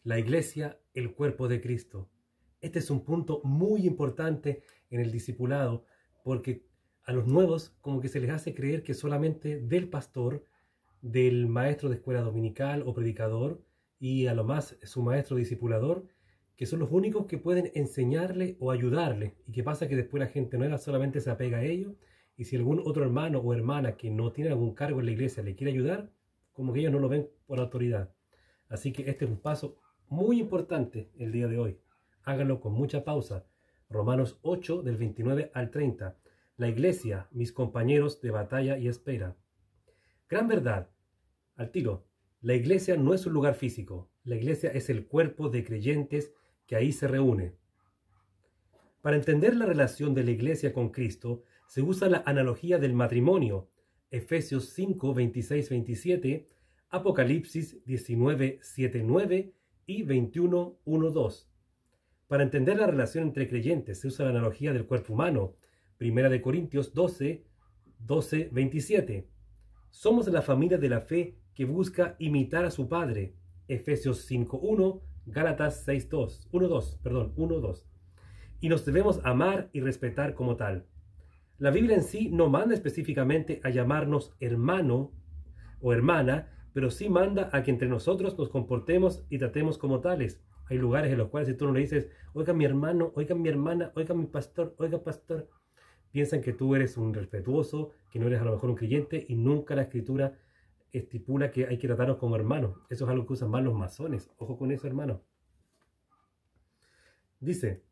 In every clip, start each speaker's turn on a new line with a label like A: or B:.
A: La iglesia, el cuerpo de Cristo. Este es un punto muy importante en el discipulado, porque a los nuevos como que se les hace creer que solamente del pastor, del maestro de escuela dominical o predicador, y a lo más su maestro discipulador, que son los únicos que pueden enseñarle o ayudarle. Y que pasa que después la gente nueva solamente se apega a ellos, y si algún otro hermano o hermana que no tiene algún cargo en la iglesia le quiere ayudar, como que ellos no lo ven por autoridad. Así que este es un paso muy importante el día de hoy. Háganlo con mucha pausa. Romanos 8, del 29 al 30. La iglesia, mis compañeros de batalla y espera. Gran verdad. Al tiro. La iglesia no es un lugar físico. La iglesia es el cuerpo de creyentes que ahí se reúne. Para entender la relación de la iglesia con Cristo, se usa la analogía del matrimonio. Efesios 5, 26, 27, Apocalipsis 19, 7, 9 y 21, 1, 2. Para entender la relación entre creyentes se usa la analogía del cuerpo humano. Primera de Corintios 12, 12, 27. Somos la familia de la fe que busca imitar a su Padre. Efesios 5, 1, Gálatas 6, 2, 1, 2, perdón, 1, 2. Y nos debemos amar y respetar como tal. La Biblia en sí no manda específicamente a llamarnos hermano o hermana, pero sí manda a que entre nosotros nos comportemos y tratemos como tales. Hay lugares en los cuales si tú no le dices, oiga mi hermano, oiga mi hermana, oiga mi pastor, oiga pastor, piensan que tú eres un respetuoso, que no eres a lo mejor un creyente, y nunca la escritura estipula que hay que tratarnos como hermanos. Eso es algo que usan más los masones. Ojo con eso, hermano. Dice,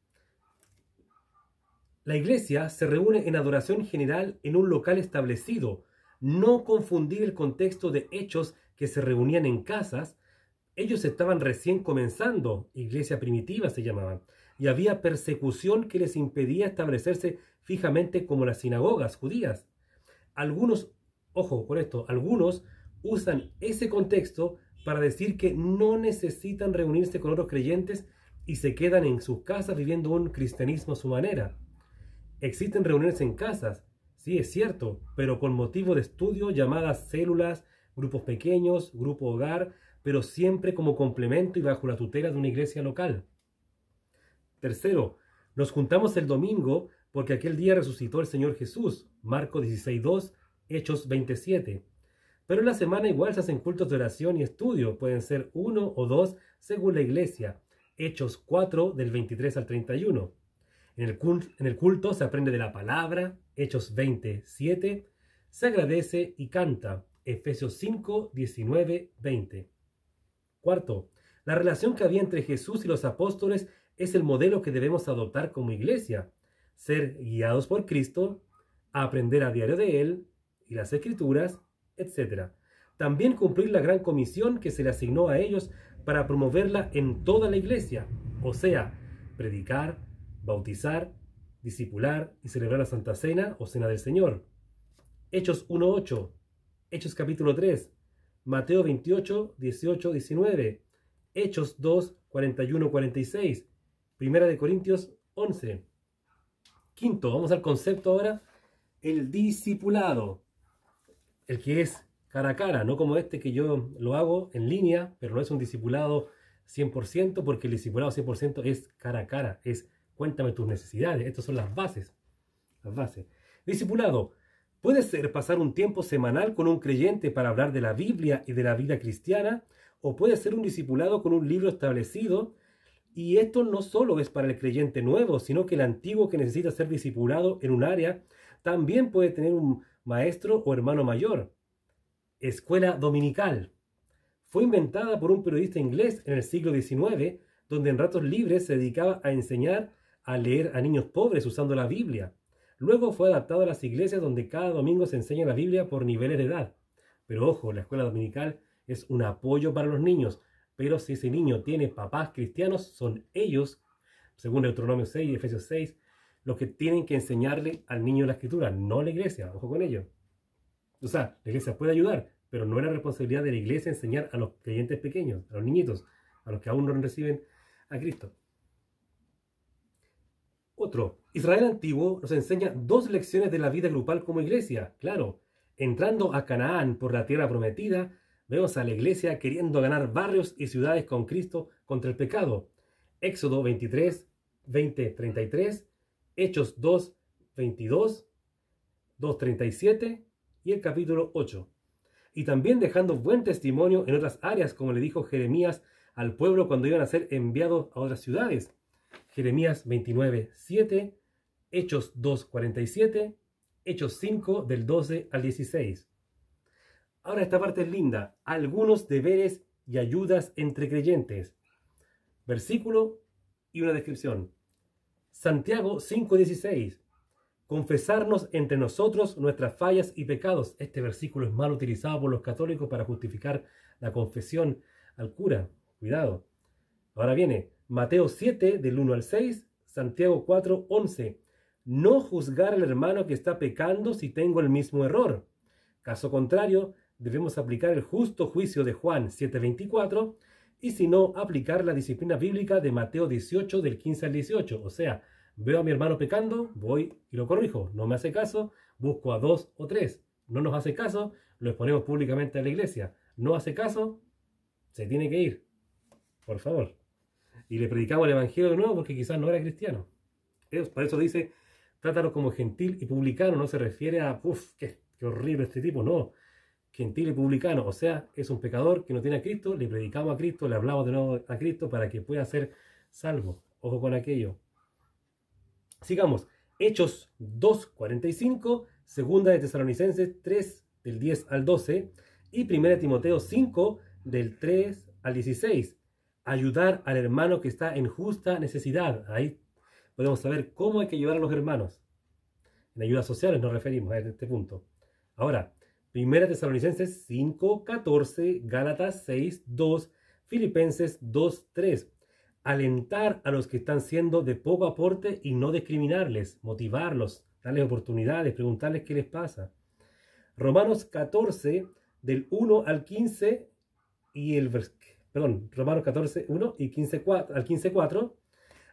A: la iglesia se reúne en adoración general en un local establecido. No confundir el contexto de Hechos, que se reunían en casas. Ellos estaban recién comenzando, iglesia primitiva se llamaban, y había persecución que les impedía establecerse fijamente como las sinagogas judías. Algunos, ojo con esto, algunos usan ese contexto para decir que no necesitan reunirse con otros creyentes y se quedan en sus casas viviendo un cristianismo a su manera. Existen reuniones en casas, sí es cierto, pero con motivo de estudio llamadas células, grupos pequeños, grupo hogar, pero siempre como complemento y bajo la tutela de una iglesia local. Tercero, nos juntamos el domingo porque aquel día resucitó el Señor Jesús, Marcos 16:2, Hechos 27. Pero en la semana igual se hacen cultos de oración y estudio, pueden ser 1 o 2 según la iglesia, Hechos 4 del 23 al 31. En el culto se aprende de la palabra, Hechos 27, se agradece y canta, Efesios 5, 19, 20. Cuarto, la relación que había entre Jesús y los apóstoles es el modelo que debemos adoptar como iglesia. Ser guiados por Cristo, aprender a diario de Él y las Escrituras, etc. También cumplir la gran comisión que se le asignó a ellos para promoverla en toda la iglesia, o sea, predicar, bautizar, discipular y celebrar la Santa Cena o Cena del Señor. Hechos 1:8, Hechos capítulo 3, Mateo 28, 18, 19, Hechos 2, 41, 46, Primera de Corintios 11. Quinto, vamos al concepto ahora, el discipulado, el que es cara a cara, no como este que yo lo hago en línea, pero no es un discipulado 100%, porque el discipulado 100% es cara a cara, es cuéntame tus necesidades. Estas son las bases. Las bases. Discipulado. Puede ser pasar un tiempo semanal con un creyente para hablar de la Biblia y de la vida cristiana, o puede ser un discipulado con un libro establecido. Y esto no solo es para el creyente nuevo, sino que el antiguo que necesita ser discipulado en un área también puede tener un maestro o hermano mayor. Escuela dominical. Fue inventada por un periodista inglés en el siglo XIX, donde en ratos libres se dedicaba a enseñar a leer a niños pobres usando la Biblia. Luego fue adaptado a las iglesias, donde cada domingo se enseña la Biblia por niveles de edad. Pero ojo, la escuela dominical es un apoyo para los niños. Pero si ese niño tiene papás cristianos, son ellos, según Deuteronomio 6 y Efesios 6, los que tienen que enseñarle al niño la escritura, no la iglesia. Ojo con ello. O sea, la iglesia puede ayudar, pero no es la responsabilidad de la iglesia enseñar a los creyentes pequeños, a los niñitos, a los que aún no reciben a Cristo. Otro, Israel antiguo nos enseña 2 lecciones de la vida grupal como iglesia. Claro, entrando a Canaán por la tierra prometida, Vemos a la iglesia queriendo ganar barrios y ciudades con Cristo contra el pecado. Éxodo 23, 20, 33, Hechos 2, 22, 2, 37 y el capítulo 8. Y también dejando buen testimonio en otras áreas, como le dijo Jeremías al pueblo cuando iban a ser enviados a otras ciudades. Jeremías 29, 7, Hechos 2, 47, Hechos 5 del 12 al 16. Ahora esta parte es linda. Algunos deberes y ayudas entre creyentes. Versículo y una descripción. Santiago 5:16. Confesarnos entre nosotros nuestras fallas y pecados. Este versículo es mal utilizado por los católicos para justificar la confesión al cura. Cuidado. Ahora viene Mateo 7 del 1 al 6, Santiago 4:11. No juzgar al hermano que está pecando si tengo el mismo error. Caso contrario, debemos aplicar el justo juicio de Juan 7:24 y si no, aplicar la disciplina bíblica de Mateo 18 del 15 al 18. O sea, veo a mi hermano pecando, voy y lo corrijo. No me hace caso, busco a 2 o 3. No nos hace caso, lo exponemos públicamente a la iglesia. No hace caso, se tiene que ir. Por favor. Y le predicamos el evangelio de nuevo porque quizás no era cristiano. Por eso dice, trátalo como gentil y publicano. No se refiere a, qué horrible este tipo. No, gentil y publicano. O sea, es un pecador que no tiene a Cristo. Le predicamos a Cristo, le hablamos de nuevo a Cristo para que pueda ser salvo. Ojo con aquello. Sigamos. Hechos 2:45, Segunda de Tesalonicenses 3 del 10 al 12 y Primera de Timoteo 5 del 3 al 16. Ayudar al hermano que está en justa necesidad. Ahí podemos saber cómo hay que ayudar a los hermanos. En ayudas sociales nos referimos a este punto. Ahora, Primera Tesalonicenses 5:14, Gálatas 6:2, Filipenses 2:3. Alentar a los que están siendo de poco aporte y no discriminarles, motivarlos, darles oportunidades, preguntarles qué les pasa. Romanos 14, del 1 al 15 y Romanos 14, 1 y 15, al 15:4.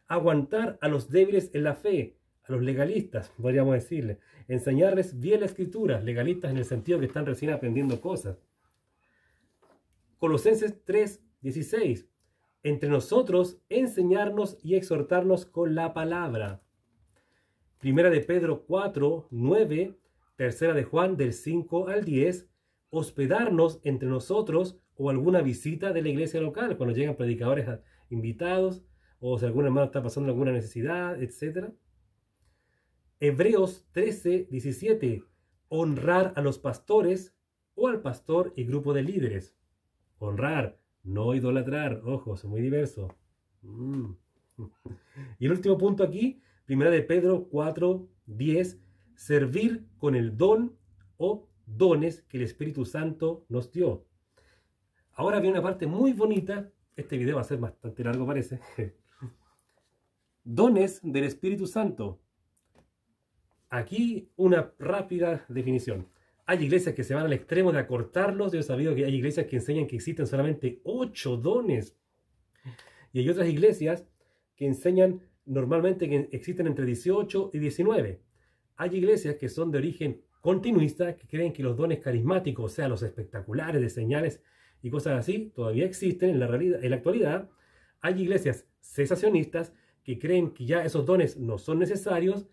A: Aguantar a los débiles en la fe, a los legalistas, podríamos decirle. Enseñarles bien la escritura, legalistas en el sentido que están recién aprendiendo cosas. Colosenses 3:16. Entre nosotros, enseñarnos y exhortarnos con la palabra. Primera de Pedro 4:9, Tercera de Juan del 5 al 10, hospedarnos entre nosotros o alguna visita de la iglesia local, cuando llegan predicadores invitados, o si algún hermano está pasando alguna necesidad, etc. Hebreos 13:17, honrar a los pastores o al pastor y grupo de líderes. Honrar, no idolatrar, ojo, es muy diverso. Y el último punto aquí, Primera de Pedro 4:10, servir con el don o dones que el Espíritu Santo nos dio. Ahora viene una parte muy bonita, este video va a ser bastante largo parece. Dones del Espíritu Santo. Aquí una rápida definición. Hay iglesias que se van al extremo de acortarlos. Yo he sabido que hay iglesias que enseñan que existen solamente 8 dones. Y hay otras iglesias que enseñan normalmente que existen entre 18 y 19. Hay iglesias que son de origen continuista, que creen que los dones carismáticos, o sea, los espectaculares de señales y cosas así, todavía existen en la realidad, en la actualidad. Hay iglesias cesacionistas que creen que ya esos dones no son necesarios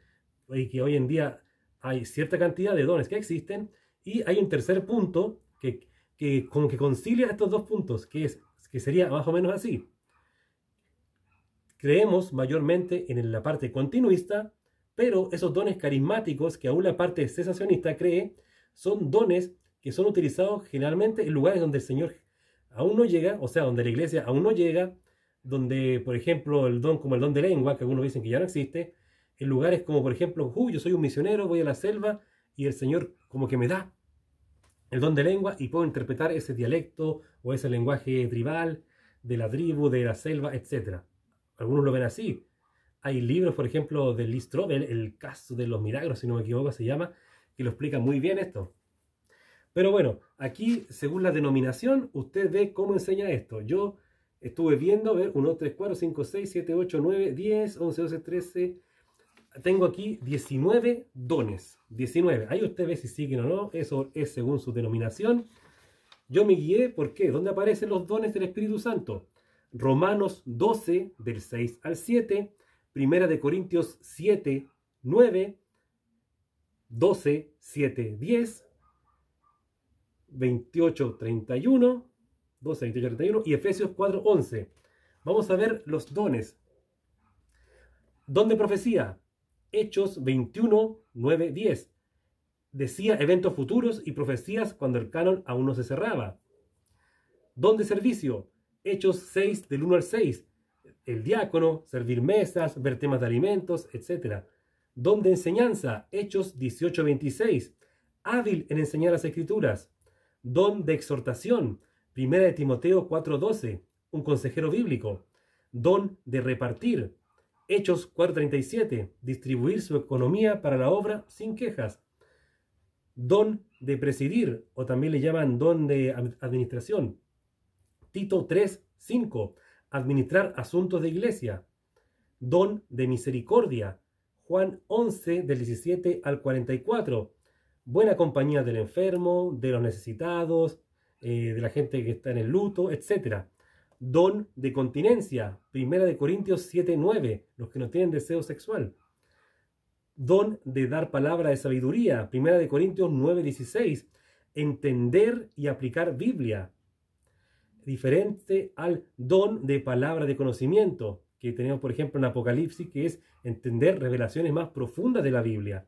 A: y que hoy en día hay cierta cantidad de dones que existen. Y hay un tercer punto que como que concilia estos dos puntos, que sería más o menos así. Creemos mayormente en la parte continuista, pero esos dones carismáticos que aún la parte cesacionista cree, son dones que son utilizados generalmente en lugares donde el Señor aún no llega, o sea, donde la iglesia aún no llega, donde, por ejemplo, el don como el don de lengua, que algunos dicen que ya no existe, en lugares como, por ejemplo, yo soy un misionero, voy a la selva y el Señor como que me da el don de lengua y puedo interpretar ese dialecto o ese lenguaje tribal de la tribu, de la selva, etc. Algunos lo ven así. Hay libros, por ejemplo, de Lee Strobel, El caso de los milagros, si no me equivoco se llama, que lo explica muy bien esto. Pero bueno, aquí, según la denominación, usted ve cómo enseña esto. Yo estuve viendo, a ver, 1, 2, 3, 4, 5, 6, 7, 8, 9, 10, 11, 12, 13... Tengo aquí 19 dones. 19. Ahí usted ve si siguen o no. Eso es según su denominación. Yo me guié, ¿por qué? ¿Dónde aparecen los dones del Espíritu Santo? Romanos 12, del 6 al 7, Primera de Corintios 7, 9, 12, 7, 10, 28, 31, 12, 28, 31 y Efesios 4, 11. Vamos a ver los dones. Don de profecía, Hechos 21, 9, 10. Decía eventos futuros y profecías cuando el canon aún no se cerraba. Don de servicio, Hechos 6, del 1 al 6. El diácono, servir mesas, ver temas de alimentos, etc. Don de enseñanza, Hechos 18, 26. Hábil en enseñar las escrituras. Don de exhortación, Primera de Timoteo 4, 12. Un consejero bíblico. Don de repartir, Hechos 4:37, distribuir su economía para la obra sin quejas. Don de presidir, o también le llaman don de administración. Tito 3:5, administrar asuntos de iglesia. Don de misericordia, Juan 11, del 17 al 44. Buena compañía del enfermo, de los necesitados, de la gente que está en el luto, etc. Don de continencia, Primera de Corintios 7:9, los que no tienen deseo sexual. Don de dar palabra de sabiduría, Primera de Corintios 9:16, entender y aplicar Biblia. Diferente al don de palabra de conocimiento, que tenemos por ejemplo en Apocalipsis, que es entender revelaciones más profundas de la Biblia.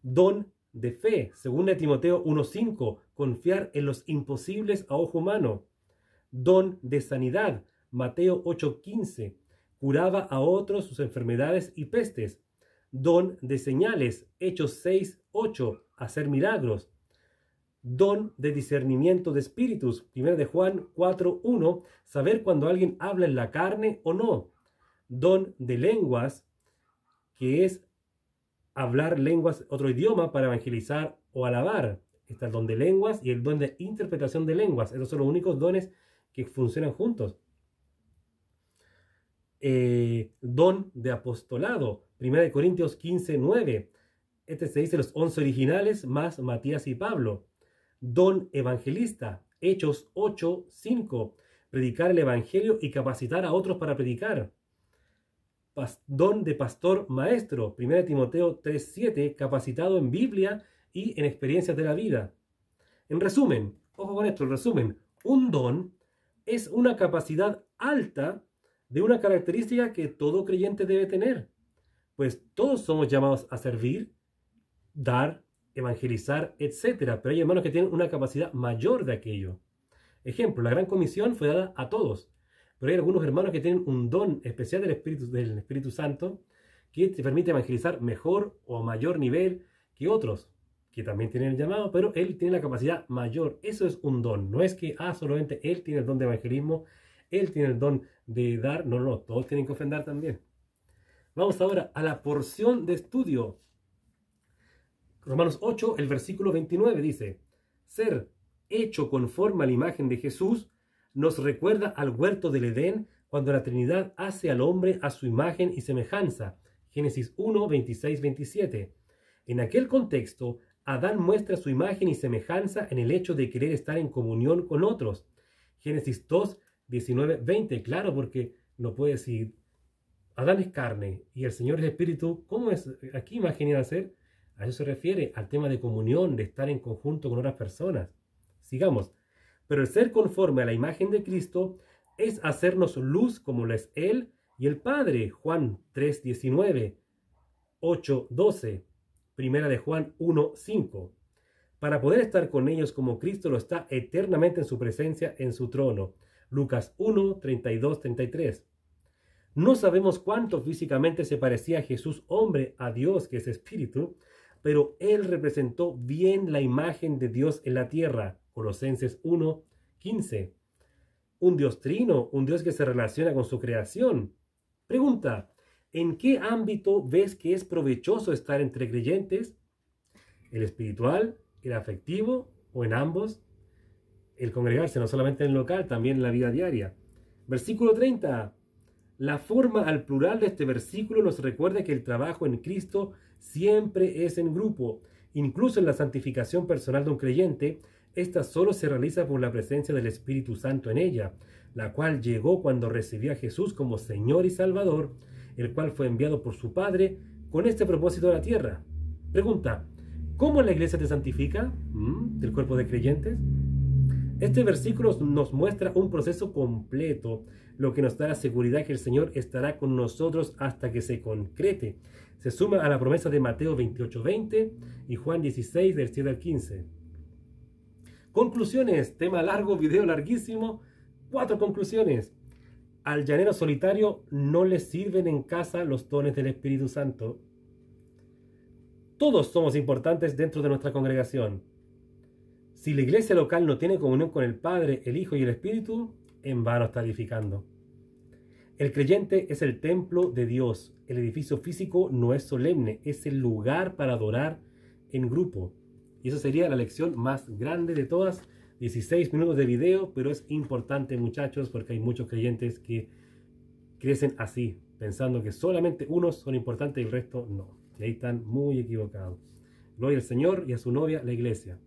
A: Don de fe, 2 Timoteo 1:5, confiar en los imposibles a ojo humano. Don de sanidad, Mateo 8:15, curaba a otros sus enfermedades y pestes. Don de señales, Hechos 6:8, hacer milagros. Don de discernimiento de espíritus, 1 de Juan 4:1, saber cuando alguien habla en la carne o no. Don de lenguas, que es hablar lenguas, otro idioma para evangelizar o alabar. Está el don de lenguas y el don de interpretación de lenguas. Esos son los únicos dones que funcionan juntos. Don de apostolado, 1 Corintios 15:9. Este se dice los 11 originales más Matías y Pablo. Don evangelista, Hechos 8:5. Predicar el evangelio y capacitar a otros para predicar. Don de pastor maestro, 1 Timoteo 3:7, capacitado en Biblia y en experiencias de la vida. En resumen, ojo con esto, el resumen, un don es una capacidad alta de una característica que todo creyente debe tener, pues todos somos llamados a servir, dar, evangelizar, etc. Pero hay hermanos que tienen una capacidad mayor de aquello. Ejemplo, la Gran Comisión fue dada a todos, pero hay algunos hermanos que tienen un don especial del Espíritu Santo que te permite evangelizar mejor o a mayor nivel que otros, que también tienen el llamado, pero él tiene la capacidad mayor. Eso es un don. No es que solamente él tiene el don de evangelismo, él tiene el don de dar. No, no, todos tienen que ofrendar también. Vamos ahora a la porción de estudio. Romanos 8, el versículo 29 dice: ser hecho conforme a la imagen de Jesús nos recuerda al huerto del Edén, cuando la Trinidad hace al hombre a su imagen y semejanza. Génesis 1, 26, 27. En aquel contexto, Adán muestra su imagen y semejanza en el hecho de querer estar en comunión con otros. Génesis 2, 19, 20. Claro, porque no puede decir, Adán es carne y el Señor es espíritu. ¿Cómo es? ¿A qué imagen iba a ser? A eso se refiere, al tema de comunión, de estar en conjunto con otras personas. Sigamos. Pero el ser conforme a la imagen de Cristo es hacernos luz como lo es Él y el Padre. Juan 3, 19, 8, 12. Primera de Juan 1, 5. Para poder estar con ellos como Cristo lo está eternamente en su presencia en su trono. Lucas 1, 32, 33. No sabemos cuánto físicamente se parecía Jesús hombre a Dios, que es espíritu, pero Él representó bien la imagen de Dios en la tierra. Colosenses 1, 15. Un Dios trino, un Dios que se relaciona con su creación. Pregunta: ¿en qué ámbito ves que es provechoso estar entre creyentes? ¿El espiritual, el afectivo o en ambos? El congregarse no solamente en el local, también en la vida diaria. Versículo 30. La forma al plural de este versículo nos recuerda que el trabajo en Cristo siempre es en grupo. Incluso en la santificación personal de un creyente, Esta solo se realiza por la presencia del Espíritu Santo en ella, la cual llegó cuando recibió a Jesús como Señor y Salvador, el cual fue enviado por su Padre con este propósito a la tierra. Pregunta, ¿cómo la iglesia te santifica? ¿Del cuerpo de creyentes? Este versículo nos muestra un proceso completo, lo que nos da la seguridad que el Señor estará con nosotros hasta que se concrete. Se suma a la promesa de Mateo 28:20 y Juan 16, del 7 al 15. Conclusiones, tema largo, video larguísimo. 4 conclusiones. Al llanero solitario no le sirven en casa los dones del Espíritu Santo. Todos somos importantes dentro de nuestra congregación. Si la iglesia local no tiene comunión con el Padre, el Hijo y el Espíritu, en vano está edificando. El creyente es el templo de Dios. El edificio físico no es solemne, es el lugar para adorar en grupo. Y eso sería la lección más grande de todas. 16 minutos de video, pero es importante, muchachos, porque hay muchos creyentes que crecen así, pensando que solamente unos son importantes y el resto no. Y ahí están muy equivocados. Gloria al Señor y a su novia, la iglesia.